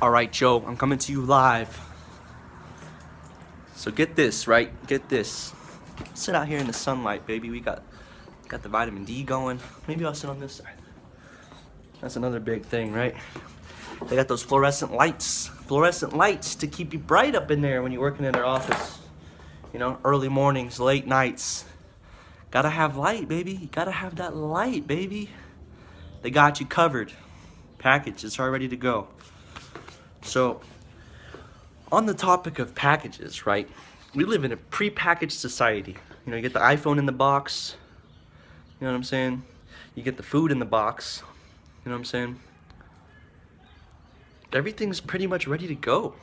Alright, Joe, I'm coming to you live. So get this, right? Get this. Sit out here in the sunlight, baby. We got the vitamin D going. Maybe I'll sit on this side. That's another big thing, right? They got those fluorescent lights. Fluorescent lights to keep you bright up in there when you're working in their office. You know, early mornings, late nights. Gotta have light, baby. You gotta have that light, baby. They got you covered. Package, it's all ready to go. So, on the topic of packages, right? We live in a pre-packaged society. You know, you get the iPhone in the box. You know what I'm saying? You get the food in the box. You know what I'm saying? Everything's pretty much ready to go.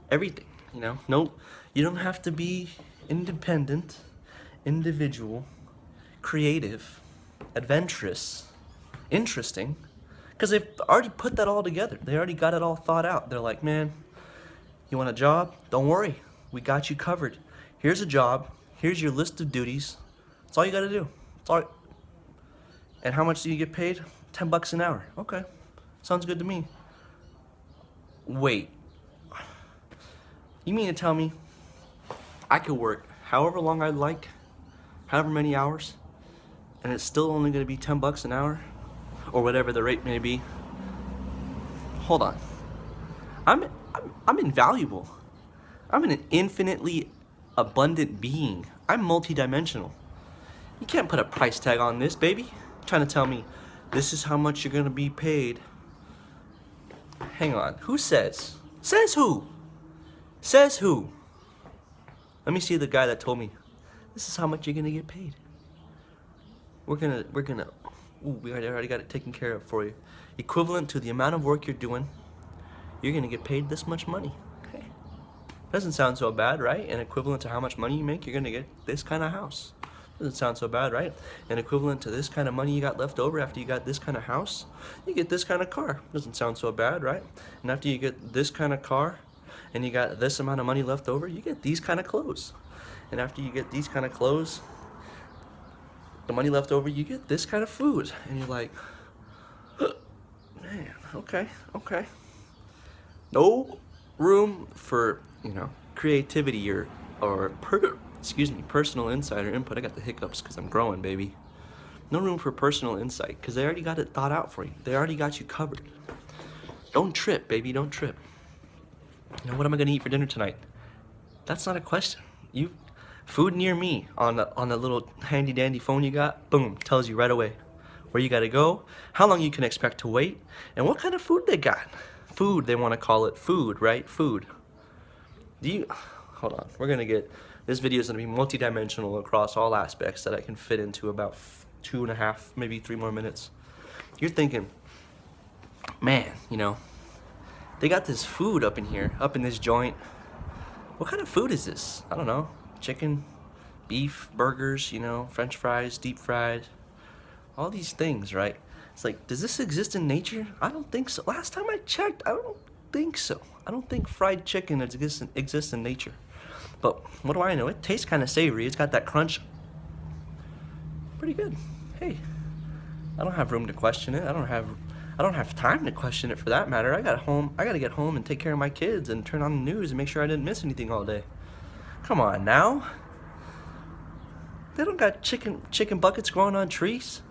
Everything, you know? No, you don't have to be independent, individual, creative, adventurous, interesting, because they've already put that all together. They already got it all thought out. They're like, man, you want a job? Don't worry. We got you covered. Here's a job. Here's your list of duties. That's all you got to do. That's all. And how much do you get paid? $10 an hour. Okay. Sounds good to me. Wait. You mean to tell me I could work however long I'd like, however many hours, and it's still only going to be $10 an hour? Or whatever the rate may be? Hold on. I'm invaluable. I'm an infinitely abundant being. I'm multidimensional. You can't put a price tag on this, baby. You're trying to tell me this is how much you're gonna be paid. Hang on. Who says? Says who? Says who? Let me see the guy that told me this is how much you're gonna get paid. We're gonna we already got it taken care of for you. Equivalent to the amount of work you're doing, you're gonna get paid this much money. Okay. Doesn't sound so bad, right? And equivalent to how much money you make, you're gonna get this kind of house. Doesn't sound so bad, right? And equivalent to this kind of money you got left over after you got this kind of house, you get this kind of car. Doesn't sound so bad, right? And after you get this kind of car, and you got this amount of money left over, you get these kind of clothes. And after you get these kind of clothes, the money left over, you get this kind of food. And you're like, man, okay. No room for, you know, creativity or personal insight or input. I got the hiccups because I'm growing, baby. No room for personal insight because they already got it thought out for you. They already got you covered. Don't trip, baby, don't trip. You know, what am I gonna eat for dinner tonight? That's not a question. Food near me on the little handy dandy phone you got, boom, tells you right away where you gotta go, how long you can expect to wait, and what kind of food they got. Food, they wanna call it food, right? Food. Hold on, this video is gonna be multidimensional across all aspects that I can fit into about 2.5, maybe 3 more minutes. You're thinking, man, you know, they got this food up in here, up in this joint. What kind of food is this? I don't know. Chicken, beef, burgers, you know, French fries, deep fried, all these things, right? It's like, does this exist in nature? I don't think so. Last time I checked, I don't think so. I don't think fried chicken exists in nature. But what do I know? It tastes kind of savory. It's got that crunch. Pretty good. Hey, I don't have room to question it. I don't have time to question it for that matter. I gotta get home and take care of my kids and turn on the news and make sure I didn't miss anything all day. Come on now. They don't got chicken buckets growing on trees.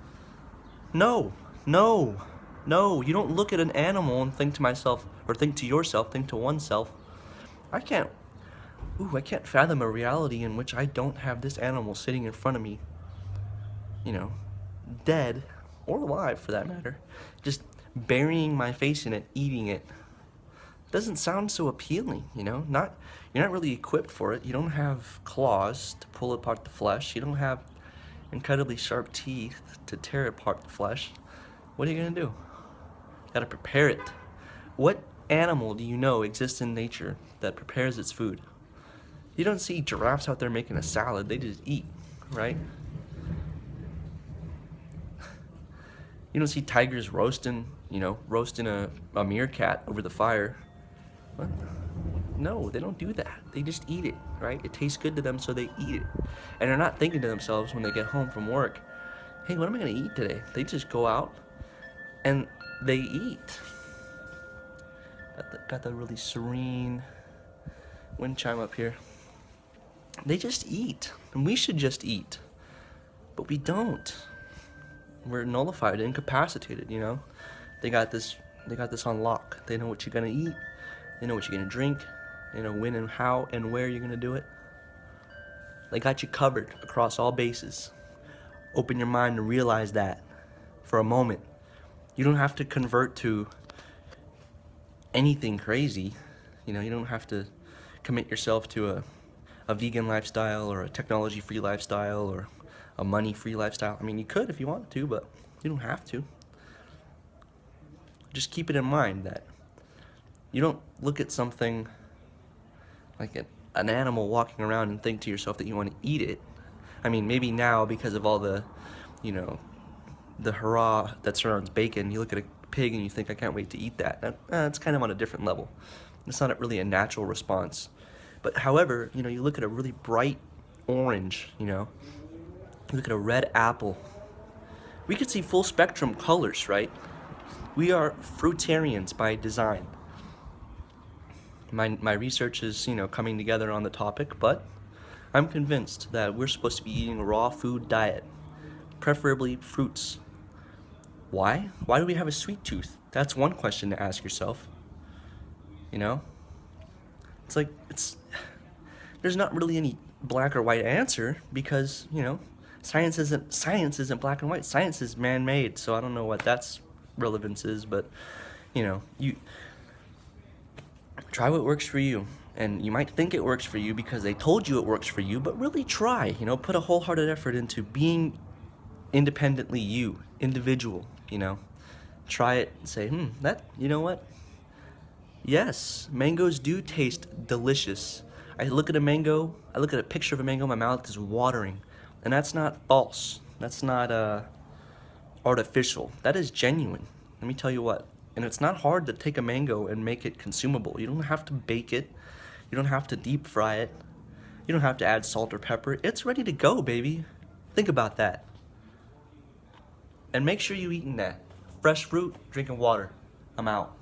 No. You don't look at an animal and think to myself, or think to yourself, think to oneself, I can't fathom a reality in which I don't have this animal sitting in front of me, you know, dead or alive for that matter, just burying my face in it, eating it. Doesn't sound so appealing, you know? You're not really equipped for it. You don't have claws to pull apart the flesh. You don't have incredibly sharp teeth to tear apart the flesh. What are you gonna do? You gotta prepare it. What animal do you know exists in nature that prepares its food? You don't see giraffes out there making a salad. They just eat, right? You don't see tigers roasting a meerkat over the fire. What? No, they don't do that. They just eat it, right? It tastes good to them, so they eat it. And they're not thinking to themselves when they get home from work, hey, what am I gonna eat today? They just go out and they eat. Got the really serene wind chime up here. They just eat, and we should just eat, but we don't. We're nullified, incapacitated, you know? They got this on lock. They know what you're gonna eat, they know what you're gonna drink, they know when and how and where you're gonna do it. They got you covered across all bases. Open your mind and realize that for a moment. You don't have to convert to anything crazy. You know, you don't have to commit yourself to a vegan lifestyle or a technology-free lifestyle or a money-free lifestyle. I mean, you could if you wanted to, but you don't have to. Just keep it in mind that you don't look at something like an animal walking around and think to yourself that you want to eat it. I mean, maybe now because of all the, you know, the hurrah that surrounds bacon, you look at a pig and you think, I can't wait to eat that. That's kind of on a different level. It's not really a natural response. But however, you know, you look at a really bright orange, you know, you look at a red apple. We could see full spectrum colors, right? We are fruitarians by design. My research is, you know, coming together on the topic, but I'm convinced that we're supposed to be eating a raw food diet, preferably fruits. Why? Why do we have a sweet tooth? That's one question to ask yourself. You know? It's like, there's not really any black or white answer because, you know, science isn't black and white. Science is man-made, so I don't know what that's relevance is, but, you know, you try what works for you. And you might think it works for you because they told you it works for you, but really try, you know, put a wholehearted effort into being independently you, individual, you know. Try it and say, that, you know what? Yes, mangoes do taste delicious. I look at a mango, I look at a picture of a mango, my mouth is watering. And that's not false. That's not artificial. That is genuine. Let me tell you what. And it's not hard to take a mango and make it consumable. You don't have to bake it. You don't have to deep fry it. You don't have to add salt or pepper. It's ready to go, baby. Think about that. And make sure you're eating that. Fresh fruit, drinking water. I'm out.